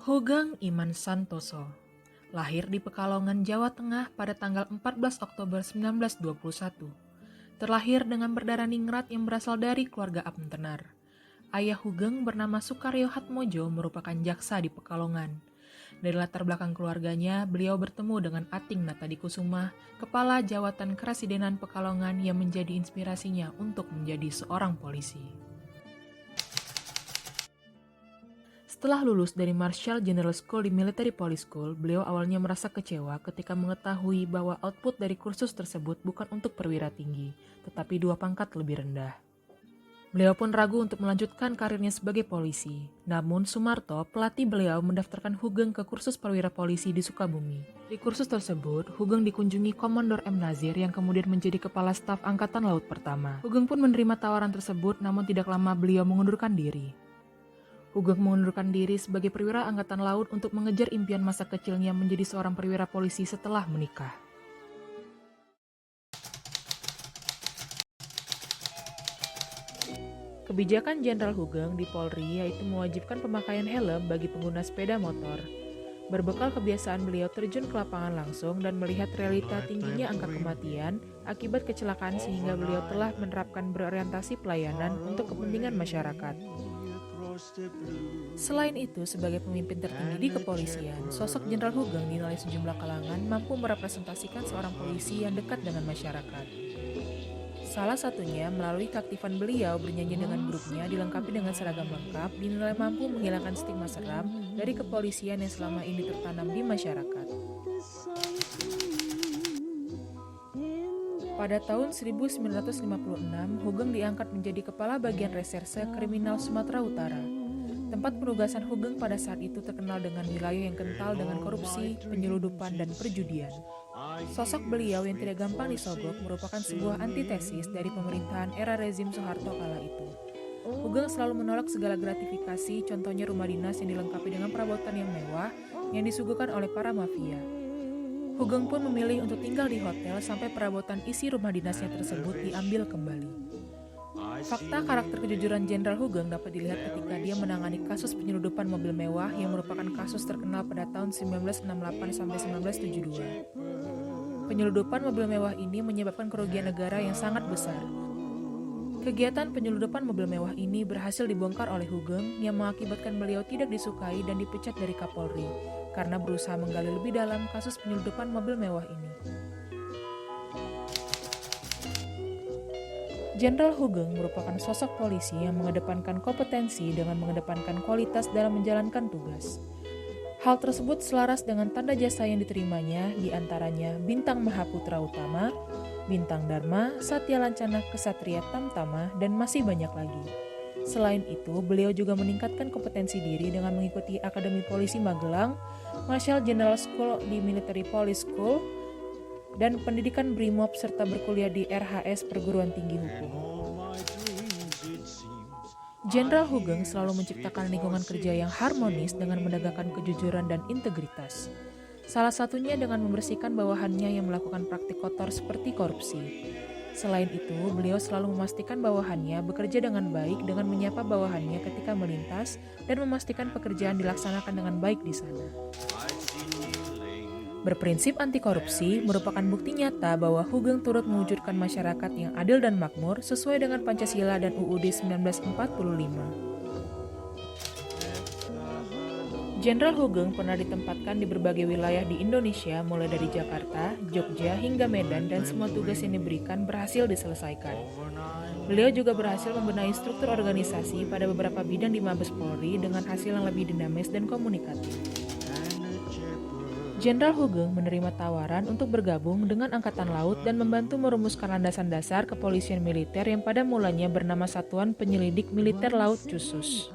Hogang Iman Santoso lahir di Pekalongan, Jawa Tengah pada tanggal 14 Oktober 1921. Terlahir dengan berdarah ningrat yang berasal dari keluarga Abn Tenar. Ayah Hugeng bernama Sukaryo Hatmojo merupakan jaksa di Pekalongan. Dari latar belakang keluarganya, beliau bertemu dengan Ating Natadikusuma, kepala Jawatan Keresidenan Pekalongan yang menjadi inspirasinya untuk menjadi seorang polisi. Setelah lulus dari Marshall General School di Military Police School, beliau awalnya merasa kecewa ketika mengetahui bahwa output dari kursus tersebut bukan untuk perwira tinggi, tetapi 2 pangkat lebih rendah. Beliau pun ragu untuk melanjutkan karirnya sebagai polisi. Namun Sumarto, pelatih beliau, mendaftarkan Hugeng ke kursus perwira polisi di Sukabumi. Di kursus tersebut, Hugeng dikunjungi Komandor M. Nazir yang kemudian menjadi Kepala Staf Angkatan Laut Pertama. Hugeng pun menerima tawaran tersebut, namun tidak lama beliau mengundurkan diri. Hugeng mengundurkan diri sebagai perwira Angkatan Laut untuk mengejar impian masa kecilnya menjadi seorang perwira polisi setelah menikah. Kebijakan Jenderal Hugeng di Polri yaitu mewajibkan pemakaian helm bagi pengguna sepeda motor. Berbekal kebiasaan beliau terjun ke lapangan langsung dan melihat realita tingginya angka kematian akibat kecelakaan sehingga beliau telah menerapkan berorientasi pelayanan untuk kepentingan masyarakat. Selain itu, sebagai pemimpin tertinggi di kepolisian, sosok Jenderal Hugeng dinilai sejumlah kalangan mampu merepresentasikan seorang polisi yang dekat dengan masyarakat. Salah satunya melalui keaktifan beliau bernyanyi dengan grupnya dilengkapi dengan seragam lengkap dinilai mampu menghilangkan stigma seram dari kepolisian yang selama ini tertanam di masyarakat. Pada tahun 1956, Hugeng diangkat menjadi Kepala Bagian Reserse Kriminal Sumatera Utara. Tempat penugasan Hugeng pada saat itu terkenal dengan wilayah yang kental dengan korupsi, penyeludupan, dan perjudian. Sosok beliau yang tidak gampang disogok merupakan sebuah antitesis dari pemerintahan era rezim Soeharto kala itu. Hugeng selalu menolak segala gratifikasi, contohnya rumah dinas yang dilengkapi dengan perabotan yang mewah yang disuguhkan oleh para mafia. Hugeng pun memilih untuk tinggal di hotel sampai perabotan isi rumah dinasnya tersebut diambil kembali. Fakta karakter kejujuran Jenderal Hugeng dapat dilihat ketika dia menangani kasus penyeludupan mobil mewah yang merupakan kasus terkenal pada tahun 1968-1972. Penyeludupan mobil mewah ini menyebabkan kerugian negara yang sangat besar. Kegiatan penyeludupan mobil mewah ini berhasil dibongkar oleh Hugeng yang mengakibatkan beliau tidak disukai dan dipecat dari Kapolri karena berusaha menggali lebih dalam kasus penyeludupan mobil mewah ini. Jenderal Hugeng merupakan sosok polisi yang mengedepankan kompetensi dengan mengedepankan kualitas dalam menjalankan tugas. Hal tersebut selaras dengan tanda jasa yang diterimanya, diantaranya Bintang Mahaputra Utama, Bintang Dharma, Satya Lancana Kesatria Tamtama, dan masih banyak lagi. Selain itu, beliau juga meningkatkan kompetensi diri dengan mengikuti Akademi Polisi Magelang, Marshall General School di Military Police School, dan pendidikan Brimob serta berkuliah di RHS Perguruan Tinggi Hukum. Jenderal Hugeng selalu menciptakan lingkungan kerja yang harmonis dengan menegakkan kejujuran dan integritas. Salah satunya dengan membersihkan bawahannya yang melakukan praktik kotor seperti korupsi. Selain itu, beliau selalu memastikan bawahannya bekerja dengan baik dengan menyapa bawahannya ketika melintas dan memastikan pekerjaan dilaksanakan dengan baik di sana. Berprinsip anti korupsi merupakan bukti nyata bahwa Hugeng turut mewujudkan masyarakat yang adil dan makmur sesuai dengan Pancasila dan UUD 1945. Jenderal Hugeng pernah ditempatkan di berbagai wilayah di Indonesia mulai dari Jakarta, Jogja, hingga Medan dan semua tugas yang diberikan berhasil diselesaikan. Beliau juga berhasil membenahi struktur organisasi pada beberapa bidang di Mabes Polri dengan hasil yang lebih dinamis dan komunikatif. Jenderal Hugeng menerima tawaran untuk bergabung dengan Angkatan Laut dan membantu merumuskan landasan dasar kepolisian militer yang pada mulanya bernama Satuan Penyelidik Militer Laut Khusus.